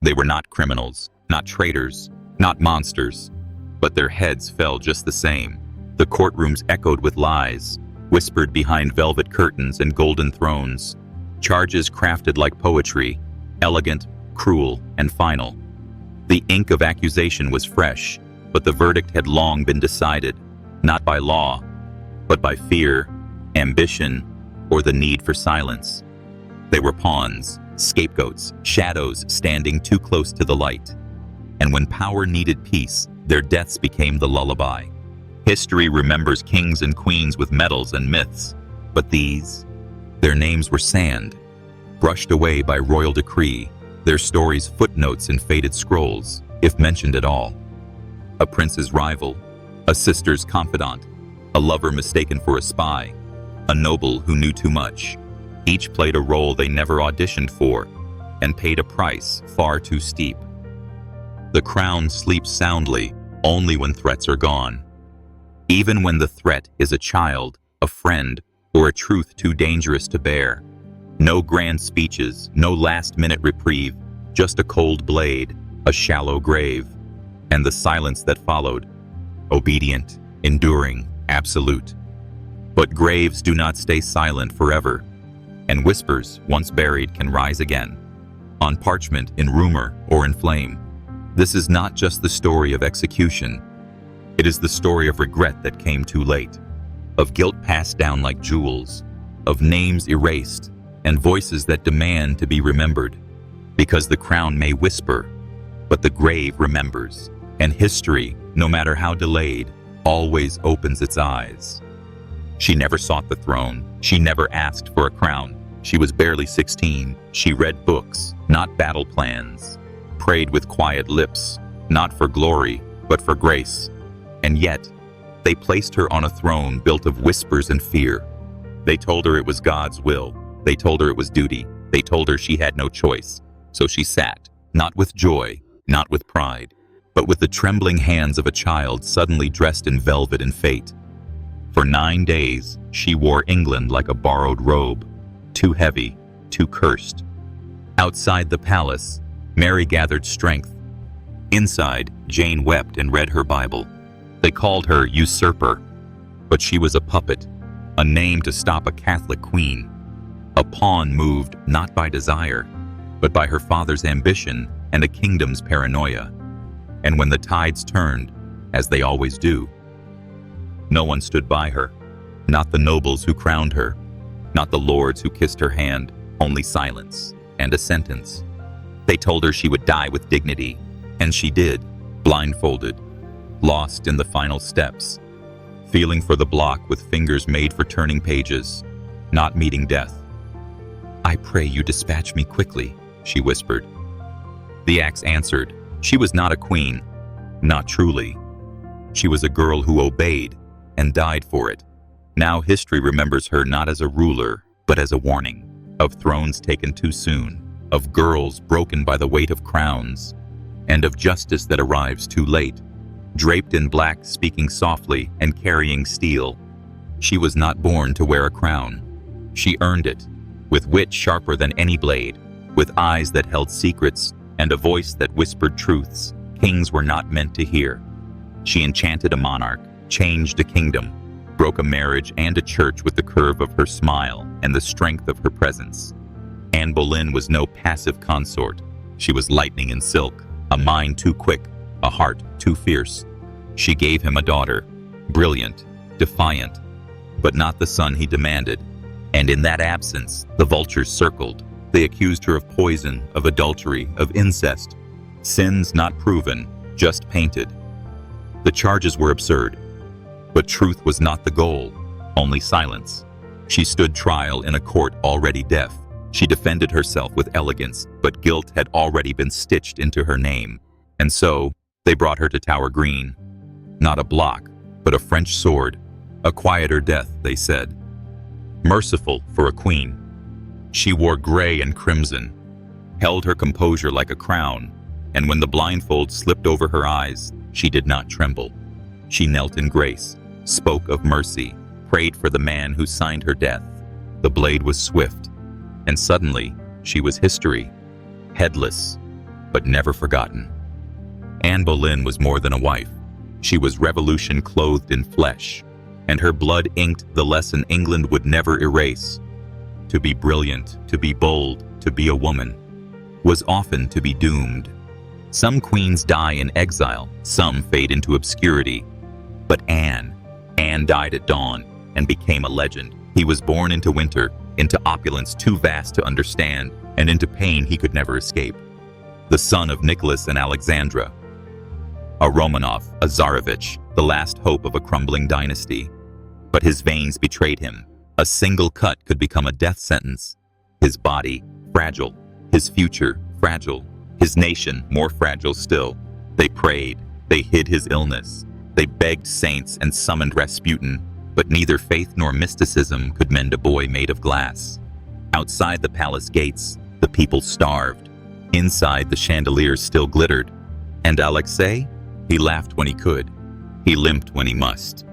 They were not criminals, not traitors, not monsters, but their heads fell just the same. The courtrooms echoed with lies, whispered behind velvet curtains and golden thrones. Charges crafted like poetry, elegant, cruel, and final. The ink of accusation was fresh, but the verdict had long been decided, not by law, but by fear, ambition, or the need for silence. They were pawns, scapegoats, shadows standing too close to the light. And when power needed peace, their deaths became the lullaby. History remembers kings and queens with medals and myths, but these, their names were sand, brushed away by royal decree, their stories footnotes in faded scrolls, if mentioned at all. A prince's rival, a sister's confidant, a lover mistaken for a spy, a noble who knew too much. Each played a role they never auditioned for, and paid a price far too steep. The crown sleeps soundly only when threats are gone. Even when the threat is a child, a friend, or a truth too dangerous to bear. No grand speeches, no last-minute reprieve, just a cold blade, a shallow grave, and the silence that followed, obedient, enduring, absolute. But graves do not stay silent forever, and whispers, once buried, can rise again, on parchment, in rumor, or in flame. This is not just the story of execution. It is the story of regret that came too late, of guilt passed down like jewels, of names erased, and voices that demand to be remembered. Because the crown may whisper, but the grave remembers, and history, no matter how delayed, always opens its eyes. She never sought the throne. She never asked for a crown. She was barely 16. She read books, not battle plans, prayed with quiet lips, not for glory, but for grace. And yet, they placed her on a throne built of whispers and fear. They told her it was God's will. They told her it was duty. They told her she had no choice. So she sat, not with joy, not with pride, but with the trembling hands of a child suddenly dressed in velvet and fate. For 9 days, she wore England like a borrowed robe, too heavy, too cursed. Outside the palace, Mary gathered strength. Inside, Jane wept and read her Bible. They called her usurper, but she was a puppet, a name to stop a Catholic queen, a pawn moved not by desire, but by her father's ambition and a kingdom's paranoia. And when the tides turned, as they always do, no one stood by her, not the nobles who crowned her, not the lords who kissed her hand, only silence and a sentence. They told her she would die with dignity, and she did, blindfolded, lost in the final steps, feeling for the block with fingers made for turning pages, not meeting death. "I pray you dispatch me quickly," she whispered. The axe answered, she was not a queen, not truly. She was a girl who obeyed and died for it. Now history remembers her not as a ruler, but as a warning of thrones taken too soon, of girls broken by the weight of crowns, and of justice that arrives too late. Draped in black, speaking softly, and carrying steel. She was not born to wear a crown. She earned it, with wit sharper than any blade, with eyes that held secrets, and a voice that whispered truths kings were not meant to hear. She enchanted a monarch, changed a kingdom, broke a marriage and a church with the curve of her smile and the strength of her presence. Anne Boleyn was no passive consort. She was lightning in silk, a mind too quick, a heart too fierce. She gave him a daughter, brilliant, defiant, but not the son he demanded. And in that absence, the vultures circled. They accused her of poison, of adultery, of incest. Sins not proven, just painted. The charges were absurd, but truth was not the goal, only silence. She stood trial in a court already deaf. She defended herself with elegance, but guilt had already been stitched into her name. And so, they brought her to Tower Green. Not a block, but a French sword. A quieter death, they said. Merciful for a queen. She wore gray and crimson, held her composure like a crown, and when the blindfold slipped over her eyes, she did not tremble. She knelt in grace, spoke of mercy, prayed for the man who signed her death. The blade was swift, and suddenly she was history, headless, but never forgotten. Anne Boleyn was more than a wife. She was revolution clothed in flesh, and her blood inked the lesson England would never erase. To be brilliant, to be bold, to be a woman, was often to be doomed. Some queens die in exile, some fade into obscurity. But Anne died at dawn and became a legend. He was born into winter, into opulence too vast to understand, and into pain he could never escape. The son of Nicholas and Alexandra, a Romanov, a Tsarevich, the last hope of a crumbling dynasty. But his veins betrayed him. A single cut could become a death sentence. His body, fragile. His future, fragile. His nation, more fragile still. They prayed. They hid his illness. They begged saints and summoned Rasputin, but neither faith nor mysticism could mend a boy made of glass. Outside the palace gates, the people starved. Inside, the chandeliers still glittered. And Alexei? He laughed when he could. He limped when he must.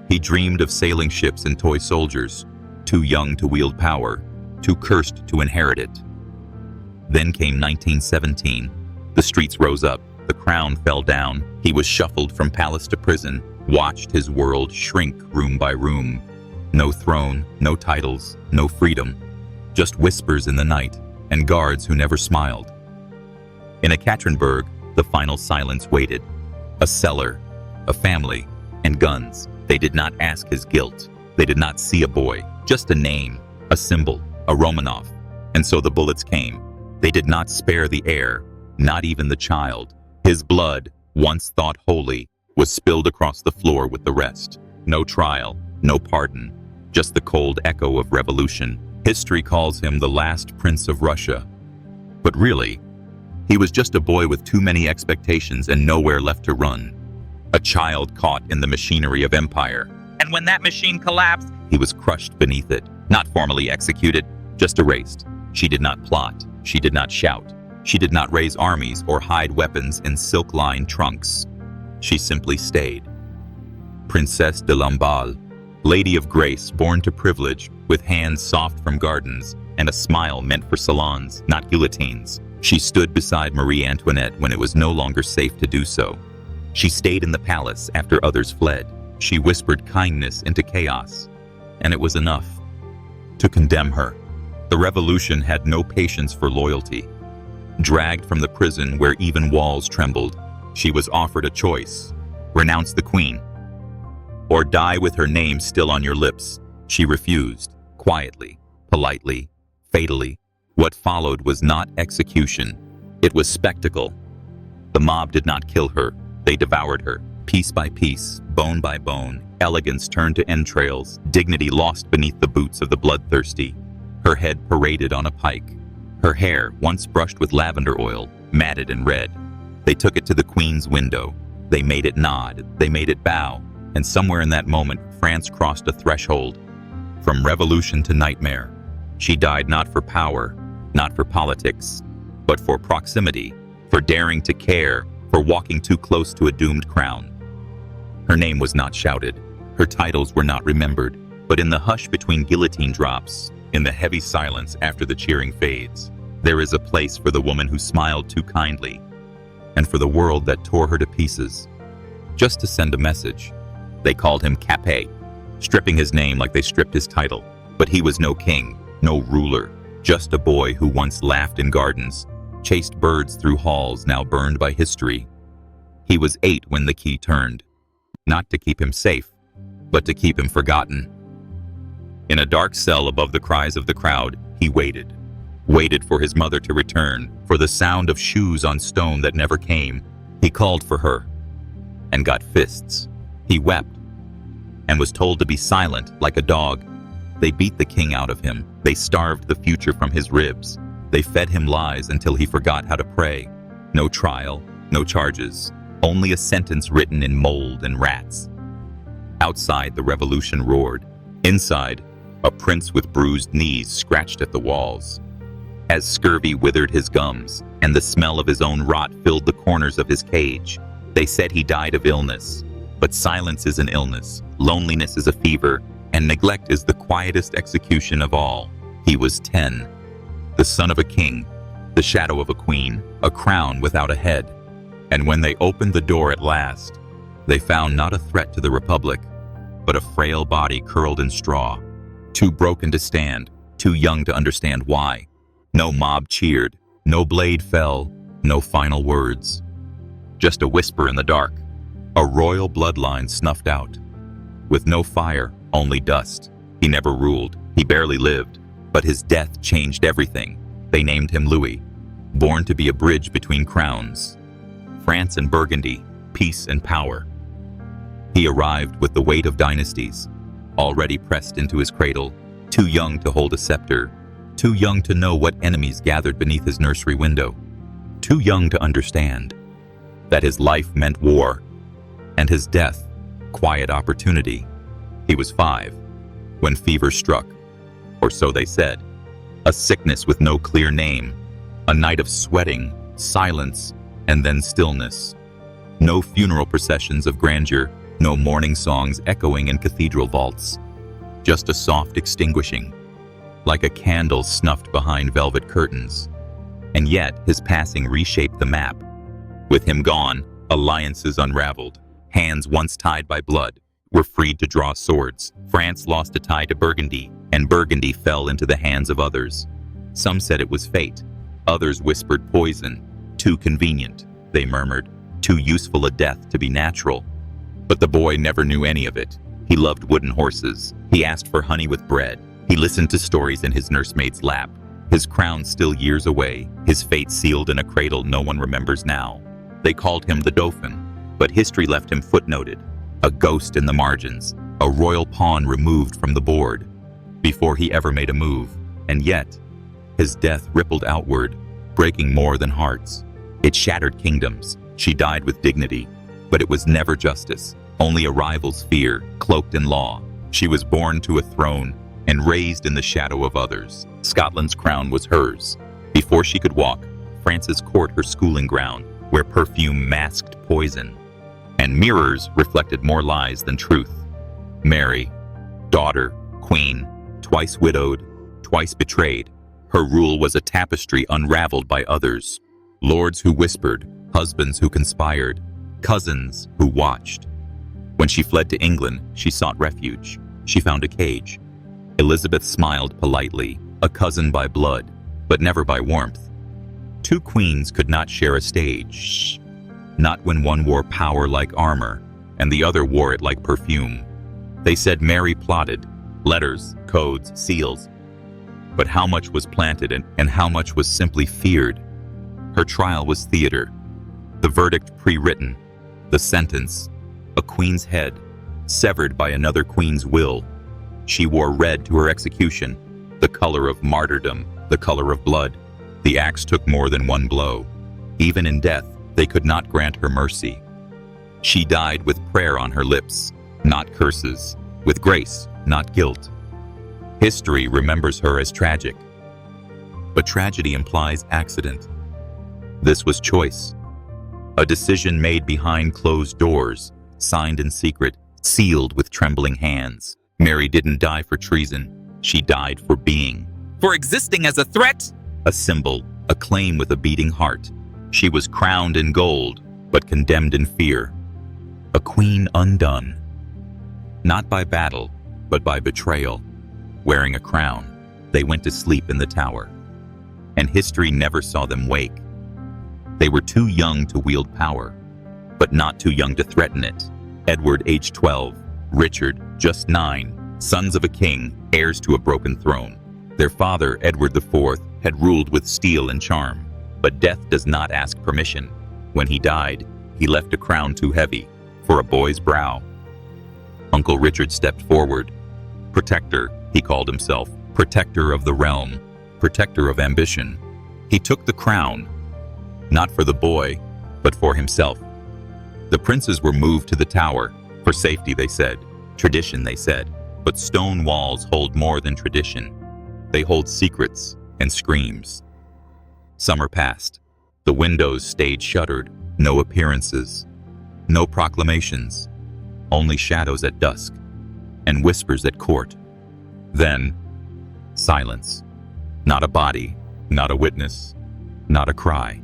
He dreamed of sailing ships and toy soldiers, too young to wield power, too cursed to inherit it. Then came 1917. The streets rose up. The crown fell down. He was shuffled from palace to prison, watched his world shrink room by room. No throne, no titles, no freedom. Just whispers in the night, and guards who never smiled. In Ekaterinburg, the final silence waited. A cellar, a family, and guns. They did not ask his guilt. They did not see a boy, just a name, a symbol, a Romanov. And so the bullets came. They did not spare the heir, not even the child. His blood, once thought holy, was spilled across the floor with the rest. No trial, no pardon, just the cold echo of revolution. History calls him the last prince of Russia. But really, he was just a boy with too many expectations and nowhere left to run. A child caught in the machinery of empire. And when that machine collapsed, he was crushed beneath it, not formally executed, just erased. She did not plot. She did not shout. She did not raise armies or hide weapons in silk-lined trunks. She simply stayed. Princess de Lamballe, lady of grace born to privilege, with hands soft from gardens and a smile meant for salons, not guillotines. She stood beside Marie Antoinette when it was no longer safe to do so. She stayed in the palace after others fled. She whispered kindness into chaos, and it was enough to condemn her. The revolution had no patience for loyalty. Dragged from the prison where even walls trembled, she was offered a choice: renounce the queen, or die with her name still on your lips. She refused, quietly, politely, fatally. What followed was not execution. It was spectacle. The mob did not kill her. They devoured her, piece by piece, bone by bone. Elegance turned to entrails, dignity lost beneath the boots of the bloodthirsty. Her head paraded on a pike. Her hair, once brushed with lavender oil, matted and red. They took it to the queen's window. They made it nod. They made it bow. And somewhere in that moment, France crossed a threshold. From revolution to nightmare. She died not for power, not for politics, but for proximity, for daring to care, for walking too close to a doomed crown. Her name was not shouted. Her titles were not remembered. But in the hush between guillotine drops, in the heavy silence after the cheering fades, there is a place for the woman who smiled too kindly, and for the world that tore her to pieces, just to send a message. They called him Capet, stripping his name like they stripped his title. But he was no king, no ruler, just a boy who once laughed in gardens, chased birds through halls now burned by history. He was 8 when the key turned, not to keep him safe, but to keep him forgotten. In a dark cell above the cries of the crowd, he waited for his mother to return, for the sound of shoes on stone that never came. He called for her, and got fists. He wept, and was told to be silent like a dog. They beat the king out of him. They starved the future from his ribs. They fed him lies until he forgot how to pray. No trial, no charges, only a sentence written in mold and rats. Outside, the revolution roared. Inside, a prince with bruised knees scratched at the walls. As scurvy withered his gums, and the smell of his own rot filled the corners of his cage. They said he died of illness. But silence is an illness, loneliness is a fever, and neglect is the quietest execution of all. He was 10, the son of a king, the shadow of a queen, a crown without a head. And when they opened the door at last, they found not a threat to the Republic, but a frail body curled in straw, too broken to stand, too young to understand why. No mob cheered, no blade fell, no final words. Just a whisper in the dark, a royal bloodline snuffed out. With no fire, only dust. He never ruled, he barely lived, but his death changed everything. They named him Louis, born to be a bridge between crowns. France and Burgundy, peace and power. He arrived with the weight of dynasties, already pressed into his cradle, too young to hold a scepter, too young to know what enemies gathered beneath his nursery window, too young to understand that his life meant war, and his death, quiet opportunity. He was 5 when fever struck, or so they said, a sickness with no clear name, a night of sweating, silence, and then stillness. No funeral processions of grandeur, no mourning songs echoing in cathedral vaults. Just a soft extinguishing, like a candle snuffed behind velvet curtains. And yet his passing reshaped the map. With him gone, alliances unraveled. Hands once tied by blood were freed to draw swords. France lost a tie to Burgundy, and Burgundy fell into the hands of others. Some said it was fate. Others whispered poison. Too convenient, they murmured. Too useful a death to be natural. But the boy never knew any of it. He loved wooden horses. He asked for honey with bread. He listened to stories in his nursemaid's lap. His crown still years away, his fate sealed in a cradle no one remembers now. They called him the Dauphin, but history left him footnoted, a ghost in the margins, a royal pawn removed from the board, before he ever made a move. And yet, his death rippled outward, breaking more than hearts. It shattered kingdoms. She died with dignity, but it was never justice, only a rival's fear, cloaked in law. She was born to a throne and raised in the shadow of others. Scotland's crown was hers. Before she could walk, France's court her schooling ground, where perfume masked poison, and mirrors reflected more lies than truth. Mary, daughter, queen, twice widowed, twice betrayed. Her rule was a tapestry unraveled by others. Lords who whispered, husbands who conspired, cousins who watched. When she fled to England, she sought refuge. She found a cage. Elizabeth smiled politely, a cousin by blood, but never by warmth. 2 queens could not share a stage, not when one wore power like armor, and the other wore it like perfume. They said Mary plotted, letters, codes, seals. But how much was planted and how much was simply feared? Her trial was theater, the verdict pre-written, the sentence, a queen's head, severed by another queen's will. She wore red to her execution, the color of martyrdom, the color of blood. The axe took more than one blow. Even in death, they could not grant her mercy. She died with prayer on her lips, not curses, with grace, not guilt. History remembers her as tragic, but tragedy implies accident. This was choice, a decision made behind closed doors, signed in secret, sealed with trembling hands. Mary didn't die for treason. She died for being. For existing as a threat? A symbol, a claim with a beating heart. She was crowned in gold, but condemned in fear. A queen undone. Not by battle, but by betrayal. Wearing a crown, they went to sleep in the tower. And history never saw them wake. They were too young to wield power, but not too young to threaten it. Edward, age 12, Richard, just 9, sons of a king, heirs to a broken throne. Their father, Edward IV, had ruled with steel and charm, but death does not ask permission. When he died, he left a crown too heavy for a boy's brow. Uncle Richard stepped forward. Protector, he called himself, protector of the realm, protector of ambition. He took the crown, not for the boy, but for himself. The princes were moved to the tower, for safety, they said, tradition, they said, but stone walls hold more than tradition. They hold secrets and screams. Summer passed. The windows stayed shuttered, no appearances, no proclamations, only shadows at dusk and whispers at court. Then, silence. Not a body, not a witness, not a cry.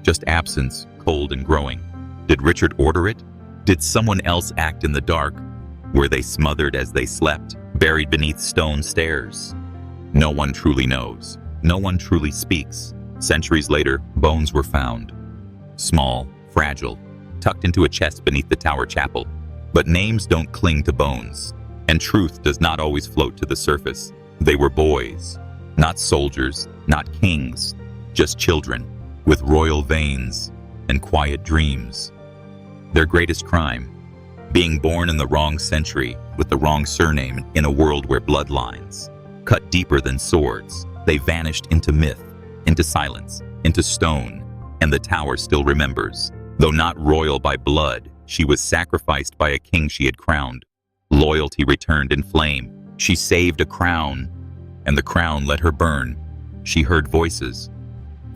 Just absence, cold and growing. Did Richard order it? Did someone else act in the dark? Were they smothered as they slept, buried beneath stone stairs? No one truly knows. No one truly speaks. Centuries later, bones were found. Small, fragile, tucked into a chest beneath the Tower Chapel. But names don't cling to bones, and truth does not always float to the surface. They were boys, not soldiers, not kings, just children, with royal veins and quiet dreams. Their greatest crime, being born in the wrong century with the wrong surname in a world where bloodlines cut deeper than swords. They vanished into myth, into silence, into stone, and the tower still remembers. Though not royal by blood, she was sacrificed by a king she had crowned. Loyalty returned in flame. She saved a crown, and the crown let her burn. She heard voices.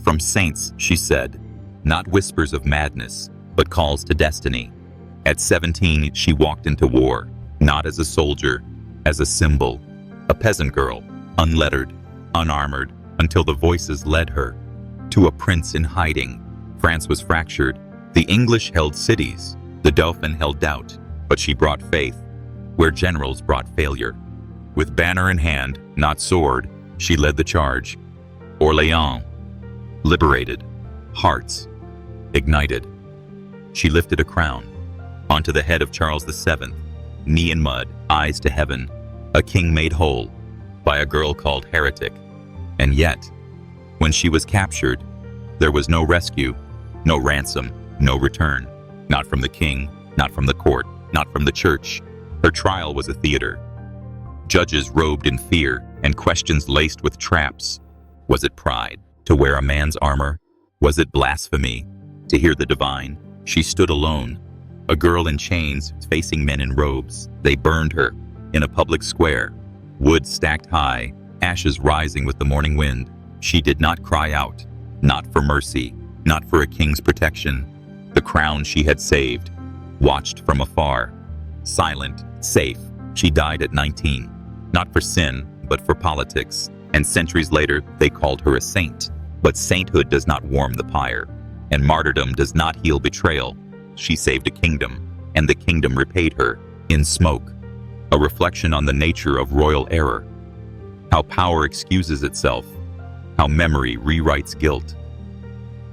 From saints, she said, not whispers of madness, but calls to destiny. At 17, she walked into war, not as a soldier, as a symbol, a peasant girl, unlettered, unarmored, until the voices led her to a prince in hiding. France was fractured. The English held cities. The Dauphin held doubt, but she brought faith, where generals brought failure. With banner in hand, not sword, she led the charge. Orléans, liberated, hearts ignited. She lifted a crown onto the head of Charles VII, knee in mud, eyes to heaven, a king made whole by a girl called heretic. And yet, when she was captured, there was no rescue, no ransom, no return. Not from the king, not from the court, not from the church. Her trial was a theater. Judges robed in fear and questions laced with traps. Was it pride to wear a man's armor? Was it blasphemy to hear the divine? She stood alone, a girl in chains facing men in robes. They burned her in a public square, wood stacked high, ashes rising with the morning wind. She did not cry out, not for mercy, not for a king's protection. The crown she had saved, watched from afar, silent, safe. She died at 19, not for sin, but for politics. And centuries later, they called her a saint. But sainthood does not warm the pyre, and martyrdom does not heal betrayal. She saved a kingdom, and the kingdom repaid her in smoke. A reflection on the nature of royal error. How power excuses itself, how memory rewrites guilt.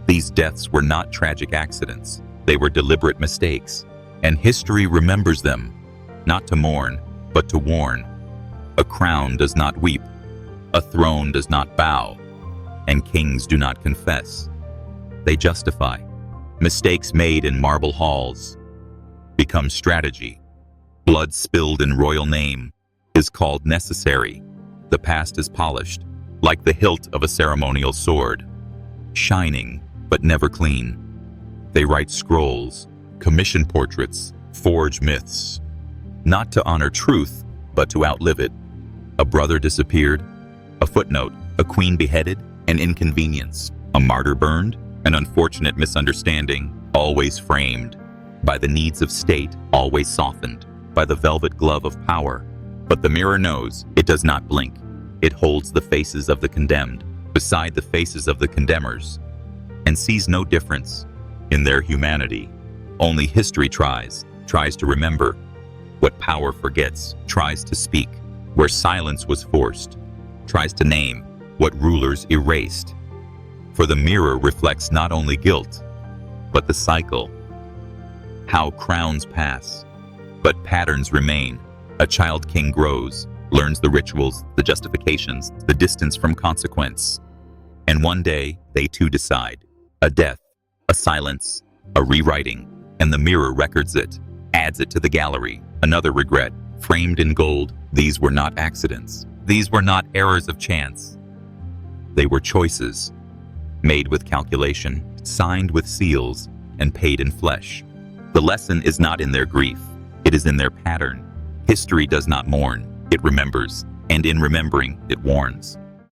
These deaths were not tragic accidents. They were deliberate mistakes, and history remembers them, not to mourn, but to warn. A crown does not weep, a throne does not bow, and kings do not confess. They justify. Mistakes made in marble halls become strategy. Blood spilled in royal name is called necessary. The past is polished, like the hilt of a ceremonial sword, shining but never clean. They write scrolls, commission portraits, forge myths, not to honor truth, but to outlive it. A brother disappeared, a footnote, a queen beheaded, an inconvenience, a martyr burned, an unfortunate misunderstanding, always framed by the needs of state, always softened by the velvet glove of power. But the mirror knows it does not blink. It holds the faces of the condemned beside the faces of the condemners, and sees no difference in their humanity. Only history tries to remember what power forgets, tries to speak where silence was forced, tries to name what rulers erased. For the mirror reflects not only guilt, but the cycle. How crowns pass, but patterns remain. A child king grows, learns the rituals, the justifications, the distance from consequence. And one day, they too decide. A death, a silence, a rewriting, and the mirror records it, adds it to the gallery. Another regret, framed in gold. These were not accidents. These were not errors of chance. They were choices, made with calculation, signed with seals, and paid in flesh. The lesson is not in their grief. It is in their pattern. History does not mourn. It remembers, and in remembering, it warns.